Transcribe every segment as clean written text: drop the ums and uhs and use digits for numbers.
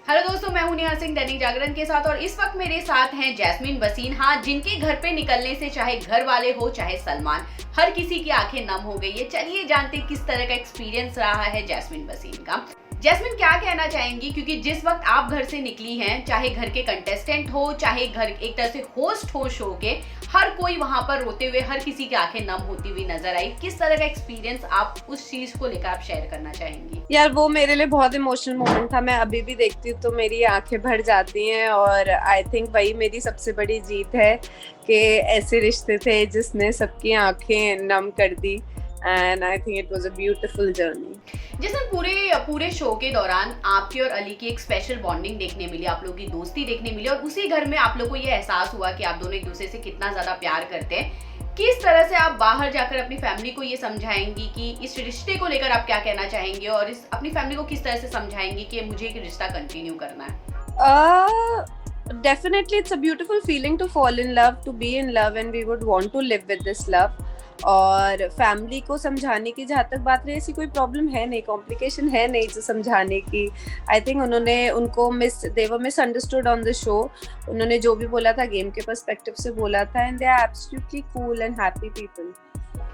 Hello दोस्तों, मैं हूं नेहा सिंह दैनिक जागरण के साथ और इस वक्त मेरे साथ हैं जैस्मीन वसीन। हाँ, जिनके घर पे निकलने से चाहे घर वाले हो चाहे सलमान, हर किसी की आंखें नम हो गई है। चलिए जानते किस तरह का एक्सपीरियंस रहा है जैस्मीन वसीन का। जैस्मिन क्या कहना चाहेंगी, क्योंकि जिस वक्त आप घर से निकली हैं, चाहे घर के कंटेस्टेंट हो चाहे घर एक तरह से होस्ट हो शो के, हर कोई वहां पर रोते हुए, हर किसी की आंखें नम होती हुई नजर आई। किस तरह का एक्सपीरियंस आप उस चीज को लेकर आप शेयर करना चाहेंगी? यार वो मेरे लिए बहुत इमोशनल मोमेंट था। मैं अभी भी देखती हूँ तो मेरी आंखें भर जाती हैं और आई थिंक वही मेरी सबसे बड़ी जीत है कि ऐसे रिश्ते थे जिसने सबकी आंखें नम कर दी। And I think it was a beautiful journey. जैसे पूरे पूरे शो के दौरान आपकी और अली की एक स्पेशल बॉन्डिंग देखने मिली, आप लोगों की दोस्ती देखने मिली और उसी घर में आप लोगों को ये एहसास हुआ कि आप दोनों एक दूसरे से कितना ज्यादा प्यार करते हैं। किस तरह से आप बाहर जाकर अपनी फैमिली को ये समझाएंगी कि इस रिश्ते को लेकर आप क्या कहना चाहेंगे, और इस अपनी फैमिली को किस तरह से समझाएंगी कि मुझे एक रिश्ता कंटिन्यू करना है? Definitely it's a beautiful feeling to fall in love, to be in love and we would want to live with this love. और फैमिली को समझाने की जहाँ तक बात रही, ऐसी कोई प्रॉब्लम है नहीं, कॉम्प्लिकेशन है नहीं जो समझाने की। आई थिंक उनको दे वर मिसअंडरस्टूड ऑन द शो। उन्होंने जो भी बोला था गेम के पर्सपेक्टिव से बोला था and they are absolutely cool and happy people.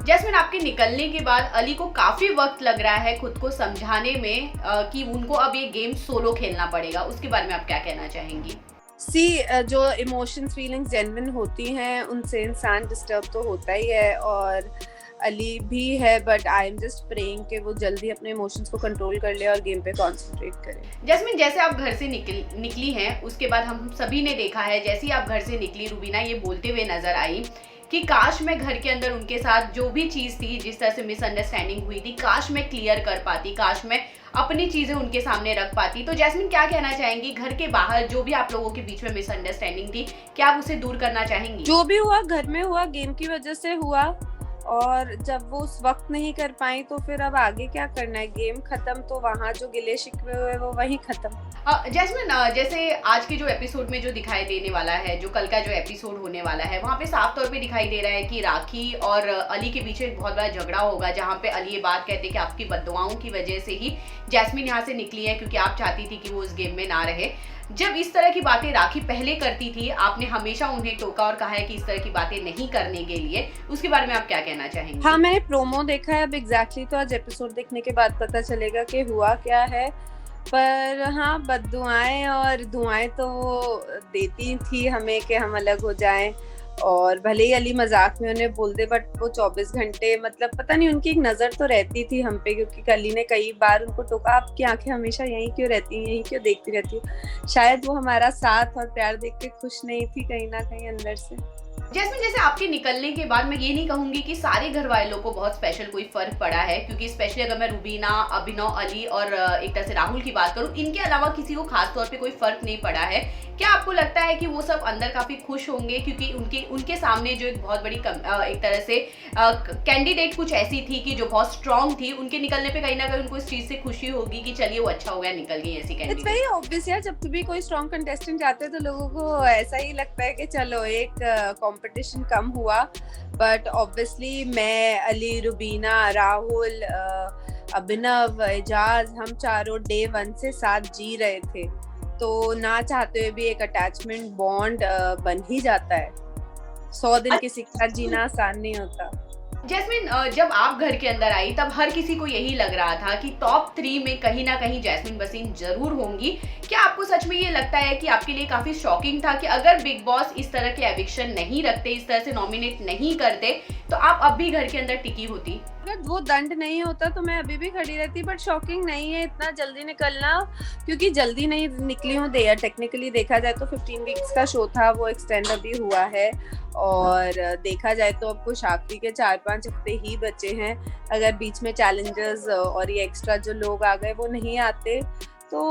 Jasmin, आपके निकलने के बाद अली को काफी वक्त लग रहा है खुद को समझाने में कि उनको अब ये गेम सोलो खेलना पड़ेगा। उसके बारे में आप क्या कहना चाहेंगी? जो इमोशंस फीलिंग्स जेन्युइन होती हैं उनसे इंसान डिस्टर्ब तो होता ही है और अली भी है, but I am just praying कि वो जल्दी अपने इमोशंस को कंट्रोल कर ले और गेम पे कंसंट्रेट करे। जैस्मिन, जैसे आप घर से निकली हैं, उसके बाद हम सभी ने देखा है, जैसे ही आप घर से निकली रूबीना ये बोलते हुए नजर आई कि काश मैं घर के अंदर उनके साथ जो भी चीज़ थी, जिस तरह से मिसअंडरस्टैंडिंग हुई थी, काश मैं क्लियर कर पाती, काश मैं अपनी चीज़ें उनके सामने रख पाती। तो जैस्मिन क्या कहना चाहेंगी, घर के बाहर जो भी आप लोगों के बीच में मिसअंडरस्टैंडिंग थी, क्या आप उसे दूर करना चाहेंगी? जो भी हुआ घर में हुआ, गेम की वजह से हुआ और जब वो उस वक्त नहीं कर पाई तो फिर अब आगे क्या करना है, गेम खत्म तो वहाँ जो गिले शिकवे हुए वो वहीं खत्म। जैस्मिन, जैसे आज के जो एपिसोड में जो दिखाई देने वाला है, जो कल का जो एपिसोड होने वाला है, वहाँ पे साफ तौर पे दिखाई दे रहा है कि राखी और अली के बीच एक बहुत बड़ा झगड़ा होगा, जहाँ पे अली ये बात कहते हैं कि आपकी बददुआओं की वजह से ही जैस्मिन यहाँ से निकली है, क्योंकि आप चाहती थी कि वो उस गेम में ना रहे। जब इस तरह की बातें राखी पहले करती थी, आपने हमेशा उन्हें टोका और कहा है कि इस तरह की बातें नहीं करने के लिए। उसके बारे में आप क्या कहना चाहेंगे? हाँ, मैंने प्रोमो देखा है अब एग्जैक्टली, तो आज एपिसोड देखने के बाद पता चलेगा कि हुआ क्या है। पर हाँ, बद्दुआएं और दुआएं तो वो देती थी हमें कि हम अलग हो जाएं, और भले ही अली मजाक में उन्हें बोल दे बट वो 24 घंटे मतलब पता नहीं उनकी एक नज़र तो रहती थी हम पे, क्योंकि अली ने कई बार उनको टोका, आपकी आंखें हमेशा यहीं क्यों रहती हैं, यहीं क्यों देखती रहती हो। शायद वो हमारा साथ और प्यार देख के खुश नहीं थी कहीं ना कहीं अंदर से। जैस्मिन, जैसे आपके निकलने के बाद मैं ये नहीं कहूंगी कि सारे घर वालों को बहुत स्पेशल कोई फर्क पड़ा है, क्योंकि स्पेशली अगर मैं रूबीना, अभिनव, अली और एक तरह से राहुल की बात करूं, इनके अलावा किसी को खास तौर पे कोई फर्क नहीं पड़ा है। क्या आपको लगता है कि वो सब अंदर काफी खुश होंगे, क्योंकि उनके सामने जो एक बहुत बड़ी एक तरह से कैंडिडेट कुछ ऐसी थी कि जो बहुत स्ट्रांग थी, उनके निकलने पे कहीं ना कहीं उनको इस चीज से खुशी होगी कि चलिए वो अच्छा हो गया, निकल गई ऐसी कैंडिडेट। इट्स वेरी ऑब्वियस यार, जब भी कोई स्ट्रॉन्ग कंटेस्टेंट जाते हैं तो लोगों को ऐसा ही लगता है कि चलो एक कंपटीशन कम हुआ। बट ऑब्वियसली मैं, अली, रुबीना, राहुल, अभिनव, एजाज, हम चारों डे 1 से साथ जी रहे थे, तो ना चाहते हुए भी एक अटैचमेंट बॉन्ड बन ही जाता है। 100 दिन किसी के साथ जीना आसान नहीं होता। जैस्मिन, जब आप घर के अंदर आई तब हर किसी को यही लग रहा था कि टॉप 3 में कहीं ना कहीं जैस्मिन वसीन जरूर होंगी। क्या आपको सच में ये लगता है कि आपके लिए काफी शॉकिंग था कि अगर बिग बॉस इस तरह के एविक्शन नहीं रखते, इस तरह से नॉमिनेट नहीं करते, तो आप अब भी घर के अंदर टिकी होती? अगर वो दंड नहीं होता तो मैं अभी भी खड़ी रहती, बट शॉकिंग नहीं है इतना जल्दी निकलना, क्योंकि जल्दी नहीं निकली हूँ। टेक्निकली देखा जाए तो 15 वीक्स का शो था, वो एक्सटेंड अभी हुआ है और देखा जाए तो अब कुछ आखिरी के 4-5 हफ्ते ही बचे हैं। अगर बीच में चैलेंजर्स और ये एक्स्ट्रा जो लोग आ गए वो नहीं आते तो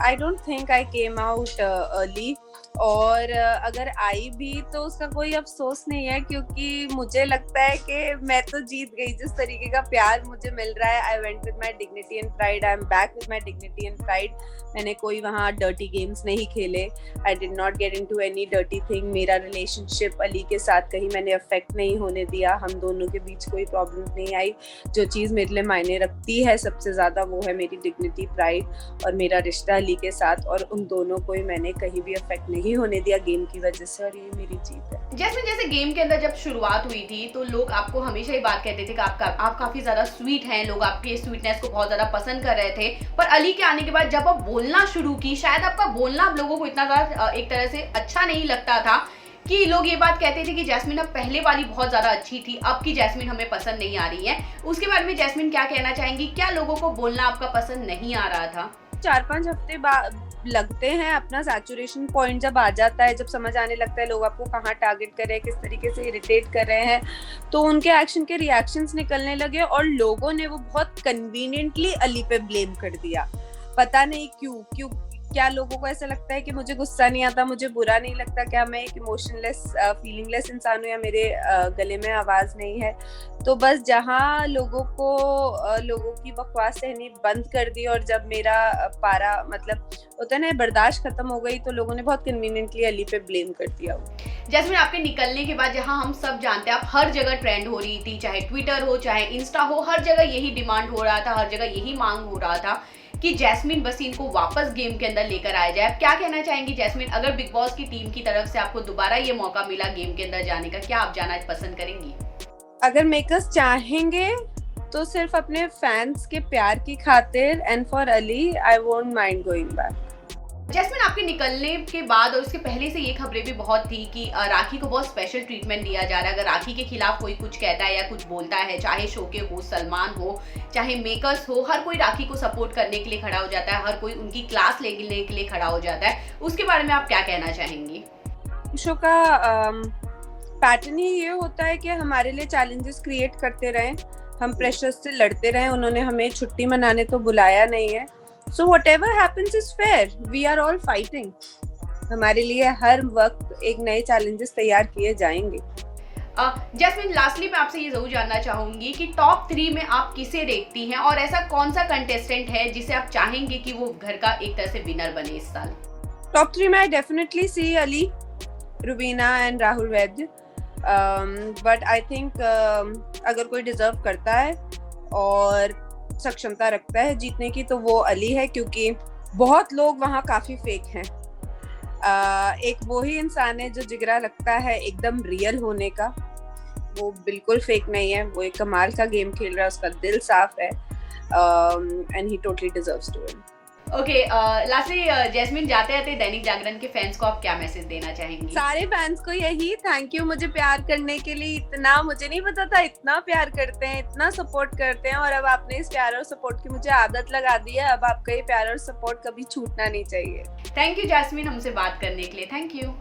I don't think I came out early. और अगर आई भी तो उसका कोई अफसोस नहीं है, क्योंकि मुझे लगता है कि मैं तो जीत गई। जिस तरीके का प्यार मुझे मिल रहा है, I went with my dignity and pride, I am back with my dignity and pride. मैंने कोई वहाँ डर्टी गेम्स नहीं खेले, I did not get into any dirty thing. मेरा रिलेशनशिप अली के साथ कहीं मैंने अफेक्ट नहीं होने दिया, हम दोनों के बीच कोई प्रॉब्लम नहीं आई। जो चीज़ मेरे लिए मायने रखती है सबसे ज़्यादा, वो है मेरी डिग्निटी, प्राइड और मेरा रिश्ता अली के साथ, और उन दोनों को ही मैंने कहीं भी अफेक्ट नहीं होने दिया गेम की वजह से, और ये मेरी जीत है। जैसे गेम के अंदर जब शुरुआत हुई थी तो लोग आपको हमेशा ही बात कहते थे कि आप काफी ज्यादा स्वीट हैं, लोग आपके स्वीटनेस को बहुत ज्यादा पसंद कर रहे थे। पर अली के आने के बाद जब आप बोलना शुरू की, शायद आपका बोलना आप लोगों को इतना ज्यादा एक तरह से अच्छा नहीं लगता था कि लोग ये बात कहते थे कि जैस्मिन अब पहले वाली बहुत ज्यादा अच्छी थी, अब की जैस्मिन हमें पसंद नहीं आ रही है। उसके बारे में जैस्मिन क्या कहना चाहेंगी? क्या लोगों को बोलना आपका पसंद नहीं आ रहा था? 4-5 हफ्ते लगते हैं, अपना सैचुरेशन पॉइंट जब आ जाता है, जब समझ आने लगता है लोग आपको कहाँ टारगेट कर रहे हैं, किस तरीके से इरिटेट कर रहे हैं, तो उनके एक्शन के रिएक्शंस निकलने लगे और लोगों ने वो बहुत कन्वीनियंटली अली पे ब्लेम कर दिया। पता नहीं क्यों क्या लोगों को ऐसा लगता है कि मुझे गुस्सा नहीं आता, मुझे बुरा नहीं लगता, क्या मैं एक इमोशनलेस फीलिंगलेस इंसान हूँ, या मेरे गले में आवाज़ नहीं है? तो बस जहाँ लोगों की बकवास सहनी बंद कर दी, और जब मेरा पारा मतलब होता है ना बर्दाश्त खत्म हो गई, तो लोगों ने बहुत कन्वीनियंटली अली पे ब्लेम कर दिया। जैस्मिन, आपके निकलने के बाद जहां हम सब जानते हैं आप हर जगह ट्रेंड हो रही थी, चाहे ट्विटर हो चाहे इंस्टा हो, हर जगह यही डिमांड हो रहा था, हर जगह यही मांग हो रहा था कि जैस्मिन वसीम को वापस गेम के अंदर लेकर आया जाए। आप क्या कहना चाहेंगी जैस्मिन, अगर बिग बॉस की टीम की तरफ से आपको दोबारा ये मौका मिला गेम के अंदर जाने का, क्या आप जाना पसंद करेंगी? अगर मेकर्स चाहेंगे तो सिर्फ अपने फैंस के प्यार की खातिर, and for Aly I won't mind going back. Jasmin, आपके निकलने के बाद और उसके पहले से ये खबरें भी बहुत थी कि राखी को बहुत स्पेशल ट्रीटमेंट दिया जा रहा है। अगर राखी के खिलाफ कोई कुछ कहता है या कुछ बोलता है, चाहे शो के हो, सलमान हो, चाहे मेकर्स हो, हर कोई राखी को सपोर्ट करने के लिए खड़ा हो जाता है, हर कोई उनकी क्लास लेने के लिए खड़ा हो जाता है। उसके बारे में आप क्या कहना चाहेंगी? शो का पैटर्न ही ये होता है कि हमारे लिए चैलेंजेस क्रिएट करते रहें, हम प्रेशर से लड़ते रहें। उन्होंने हमें छुट्टी मनाने तो बुलाया नहीं है, so whatever happens is fair, we are all fighting। हमारे लिए हर वक्त एक नए चैलेंजेस तैयार किए जाएंगे। जैस्मिन, लास्टली मैं आपसे ये जरूर जानना चाहूंगी कि टॉप 3 में आप किसे देखती हैं, और ऐसा कौन सा कंटेस्टेंट है जिसे आप चाहेंगे कि वो घर का एक तरह से विनर बने इस साल? टॉप 3 में I definitely see Aly, Rubina and Rahul Vaidya, but I think अगर कोई डिजर्व करता है और सक्षमता रखता है जीतने की तो वो अली है, क्योंकि बहुत लोग वहाँ काफी फेक हैं। एक वो ही इंसान है जो जिगरा लगता है एकदम रियल होने का, वो बिल्कुल फेक नहीं है, वो एक कमाल का गेम खेल रहा है, उसका दिल साफ है, and he totally deserves to win. Okay, lastly Jasmin, जाते जाते दैनिक जागरण के फैंस को आप क्या मैसेज देना चाहेंगी? सारे फैंस को यही थैंक यू, मुझे प्यार करने के लिए। इतना मुझे नहीं पता था, इतना प्यार करते हैं, इतना सपोर्ट करते हैं, और अब आपने इस प्यार और सपोर्ट की मुझे आदत लगा दी है। अब आपका ये प्यार और सपोर्ट कभी छूटना नहीं चाहिए। थैंक यू जैस्मिन, हमसे बात करने के लिए। Thank you.